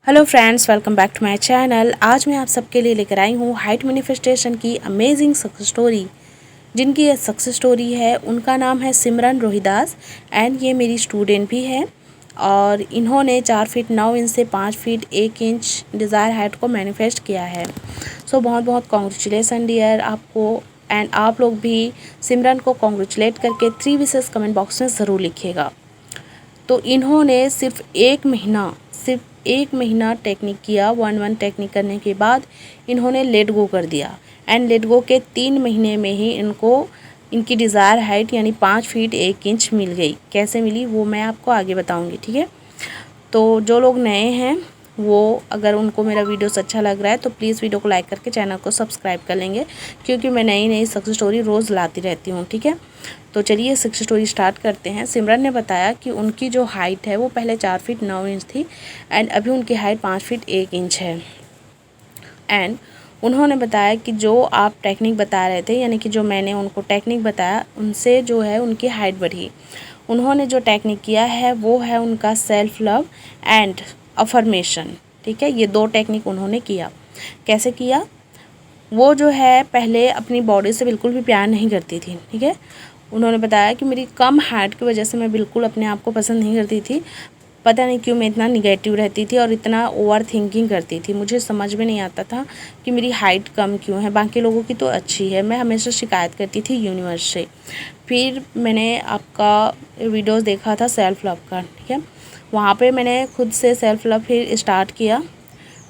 Hello friends, welcome back to my channel. आज मैं आप सबके लिए लेकर आई हूँ हाइट मैनिफेस्टेशन की अमेजिंग सक्सेस स्टोरी। जिनकी ये सक्सेस स्टोरी है उनका नाम है सिमरन रोहिदास एंड ये मेरी स्टूडेंट भी है। और इन्होंने 4 फीट 9 इंच से 5 फीट 1 इंच डिज़ायर हाइट को मैनिफेस्ट किया है। सो बहुत बहुत कॉन्ग्रेचुलेसन डियर आपको। एंड आप लोग भी सिमरन को कॉन्ग्रेचुलेट करके 3 विशेस कमेंट बॉक्स में ज़रूर लिखिएगा। तो इन्होंने सिर्फ एक महीना टेक्निक किया। वन टेक्निक करने के बाद इन्होंने लेट गो कर दिया एंड लेट गो के 3 महीने में ही इनको इनकी डिज़ायर हाइट यानी 5 फीट 1 इंच मिल गई। कैसे मिली वो मैं आपको आगे बताऊंगी, ठीक है। तो जो लोग नए हैं वो अगर उनको मेरा वीडियोस अच्छा लग रहा है तो प्लीज़ वीडियो को लाइक करके चैनल को सब्सक्राइब कर लेंगे, क्योंकि मैं नई नई सक्सेस स्टोरी रोज़ लाती रहती हूँ, ठीक है। तो चलिए सक्सेस स्टोरी स्टार्ट करते हैं। सिमरन ने बताया कि उनकी जो हाइट है वो पहले 4 फीट 9 इंच थी एंड अभी उनकी हाइट 5 फीट 1 इंच है। एंड उन्होंने बताया कि जो आप टेक्निक बता रहे थे यानी कि जो मैंने उनको टेक्निक बताया उनसे जो है उनकी हाइट बढ़ी। उन्होंने जो टेक्निक किया है वो है उनका सेल्फ लव एंड अफर्मेशन, ठीक है। ये 2 टेक्निक उन्होंने किया। कैसे किया? वो जो है पहले अपनी बॉडी से बिल्कुल भी प्यार नहीं करती थी, ठीक है। उन्होंने बताया कि मेरी कम हाइट की वजह से मैं बिल्कुल अपने आप को पसंद नहीं करती थी। पता नहीं क्यों मैं इतना निगेटिव रहती थी और इतना ओवर थिंकिंग करती थी। मुझे समझ में नहीं आता था कि मेरी हाइट कम क्यों है, बाकी लोगों की तो अच्छी है। मैं हमेशा शिकायत करती थी यूनिवर्स से। फिर मैंने आपका वीडियोस देखा था सेल्फ लव का, ठीक है। वहाँ पे मैंने खुद से सेल्फ लव फिर स्टार्ट किया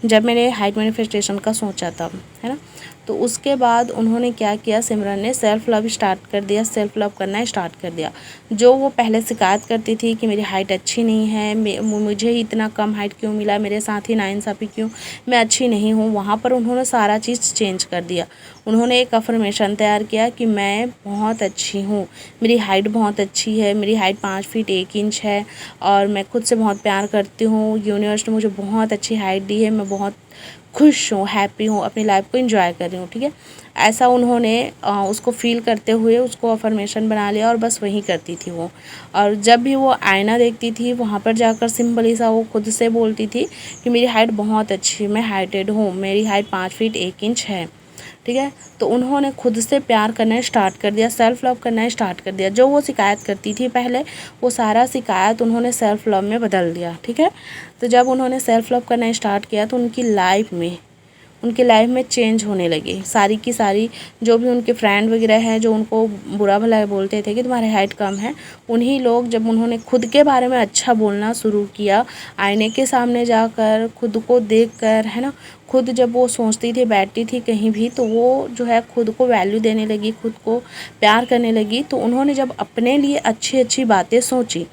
जब मैंने हाइट मैनिफेस्टेशन का सोचा तब, है ना। तो उसके बाद उन्होंने क्या किया, सिमरन ने सेल्फ लव स्टार्ट कर दिया, सेल्फ लव करना स्टार्ट कर दिया। जो वो पहले शिकायत करती थी कि मेरी हाइट अच्छी नहीं है, मुझे ही इतना कम हाइट क्यों मिला, मेरे साथ ही नाइंसाफ़ी क्यों, मैं अच्छी नहीं हूँ, वहाँ पर उन्होंने सारा चीज़ चेंज कर दिया। उन्होंने एक अफर्मेशन तैयार किया कि मैं बहुत अच्छी हूँ, मेरी हाइट बहुत अच्छी है, मेरी हाइट 5 फीट 1 इंच है और मैं खुद से बहुत प्यार करती हूँ। यूनिवर्स ने मुझे बहुत अच्छी हाइट दी है, मैं बहुत खुश हूँ, हैप्पी हूँ, अपनी लाइफ को एंजॉय कर रही हूँ, ठीक है। ऐसा उन्होंने उसको फील करते हुए उसको अफर्मेशन बना लिया और बस वही करती थी वो। और जब भी वो आईना देखती थी वहाँ पर जाकर सिंपली सा वो खुद से बोलती थी कि मेरी हाइट बहुत अच्छी है, मैं हाइटेड हूँ, मेरी हाइट 5 फीट 1 इंच है, ठीक है। तो उन्होंने खुद से प्यार करना स्टार्ट कर दिया, सेल्फ लव करना स्टार्ट कर दिया। जो वो शिकायत करती थी पहले, वो सारा शिकायत उन्होंने सेल्फ लव में बदल दिया, ठीक है। तो जब उन्होंने सेल्फ लव करना स्टार्ट किया तो उनकी लाइफ में चेंज होने लगी। सारी की सारी जो भी उनके फ्रेंड वगैरह हैं जो उनको बुरा भला बोलते थे कि तुम्हारी हाइट कम है, उन्हीं लोग जब उन्होंने खुद के बारे में अच्छा बोलना शुरू किया, आईने के सामने जाकर खुद को देखकर, है ना, खुद जब वो सोचती थी, बैठती थी कहीं भी, तो वो जो है खुद को वैल्यू देने लगी, खुद को प्यार करने लगी। तो उन्होंने जब अपने लिए अच्छी अच्छी बातें सोची,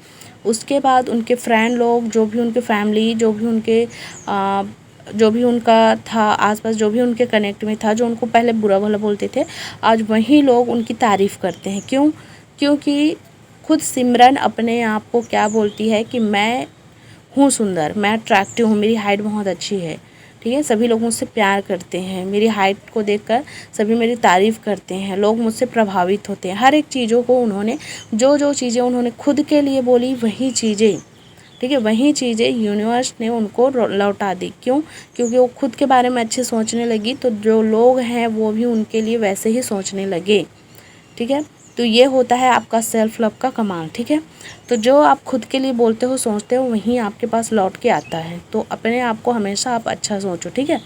उसके बाद उनके फ्रेंड लोग, जो भी उनके फैमिली, जो भी उनका था आसपास, जो भी उनके कनेक्ट में था, जो उनको पहले बुरा भला बोलते थे, आज वही लोग उनकी तारीफ़ करते हैं। क्यों? क्योंकि खुद सिमरन अपने आप को क्या बोलती है कि मैं हूँ सुंदर, मैं अट्रैक्टिव हूँ, मेरी हाइट बहुत अच्छी है, ठीक है। सभी लोग मुझसे प्यार करते हैं, मेरी हाइट को देखकर सभी मेरी तारीफ़ करते हैं, लोग मुझसे प्रभावित होते हैं। हर एक चीज़ों को उन्होंने जो चीज़ें उन्होंने खुद के लिए बोली वही चीज़ें, ठीक है, वही चीज़ें यूनिवर्स ने उनको लौटा दी। क्यों? क्योंकि वो खुद के बारे में अच्छे सोचने लगी, तो जो लोग हैं वो भी उनके लिए वैसे ही सोचने लगे, ठीक है। तो ये होता है आपका सेल्फ लव का कमाल, ठीक है। तो जो आप खुद के लिए बोलते हो, सोचते हो, वहीं आपके पास लौट के आता है। तो अपने आप को हमेशा आप अच्छा सोचो, ठीक है।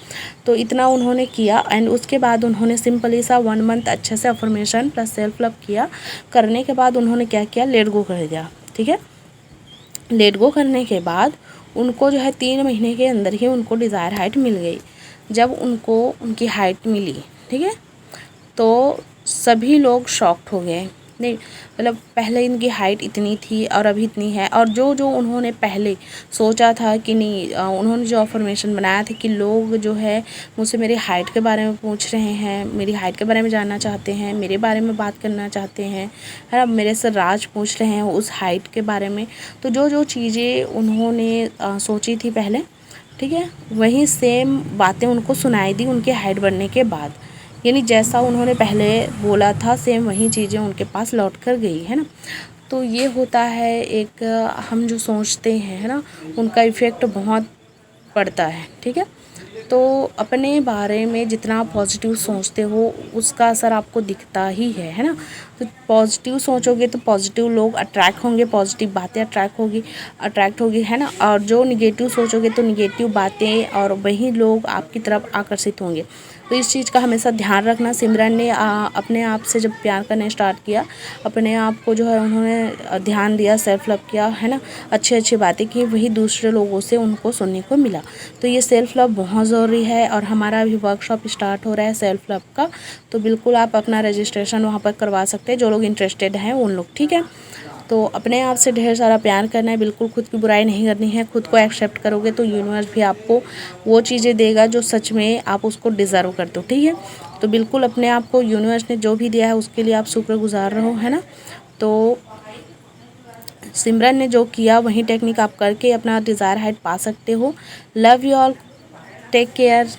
तो इतना उन्होंने किया एंड उसके बाद उन्होंने सिंपली सा 1 मंथ अच्छे से अफर्मेशन प्लस सेल्फ लव किया। करने के बाद उन्होंने क्या किया, लेट गो कर दिया, ठीक है। लेट गो करने के बाद उनको जो है 3 महीने के अंदर ही उनको डिज़ायर हाइट मिल गई। जब उनको उनकी हाइट मिली, ठीक है, तो सभी लोग शॉक्ड हो गए। नहीं मतलब पहले इनकी हाइट इतनी थी और अभी इतनी है, और जो उन्होंने पहले सोचा था कि नहीं, उन्होंने जो अफर्मेशन बनाया था कि लोग जो है मुझसे मेरी हाइट के बारे में पूछ रहे हैं, मेरी हाइट के बारे में जानना चाहते हैं, मेरे बारे में बात करना चाहते हैं, है ना, मेरे से राज पूछ रहे हैं उस हाइट के बारे में। तो जो चीज़ें उन्होंने सोची थी पहले, ठीक है, वही सेम बातें उनको सुनाई दी उनके हाइट बढ़ने के बाद। यानी जैसा उन्होंने पहले बोला था सेम वही चीज़ें उनके पास लौट कर गई, है ना। तो ये होता है एक हम जो सोचते हैं, है ना, उनका इफ़ेक्ट बहुत पड़ता है। ठीक है, तो अपने बारे में जितना पॉजिटिव सोचते हो उसका असर आपको दिखता ही है ना। तो पॉजिटिव सोचोगे तो पॉजिटिव लोग अट्रैक्ट होंगे, पॉजिटिव बातें अट्रैक्ट होगी है ना। और जो निगेटिव सोचोगे तो निगेटिव बातें और वही लोग आपकी तरफ आकर्षित होंगे। तो इस चीज़ का हमेशा ध्यान रखना। सिमरन ने अपने आप से जब प्यार करना स्टार्ट किया, अपने आप को जो है उन्होंने ध्यान दिया, सेल्फ लव किया है ना, अच्छी अच्छी बातें की, वही दूसरे लोगों से उनको सुनने को मिला। तो ये सेल्फ लव बहुत ज़रूरी है और हमारा अभी वर्कशॉप स्टार्ट हो रहा है सेल्फ लव का। तो बिल्कुल आप अपना रजिस्ट्रेशन वहाँ पर करवा सकते हैं, जो लोग इंटरेस्टेड हैं उन लोग। ठीक है, तो अपने आप से ढेर सारा प्यार करना है, बिल्कुल खुद की बुराई नहीं करनी है। खुद को एक्सेप्ट करोगे तो यूनिवर्स भी आपको वो चीज़ें देगा जो सच में आप उसको डिज़र्व करते हो। ठीक है, तो बिल्कुल अपने आप को यूनिवर्स ने जो भी दिया है उसके लिए आप शुक्रगुजार रहो, है ना। तो सिमरन ने जो किया वही टेक्निक आप करके अपना डिज़ायर हाइट पा सकते हो। Love you all, take care.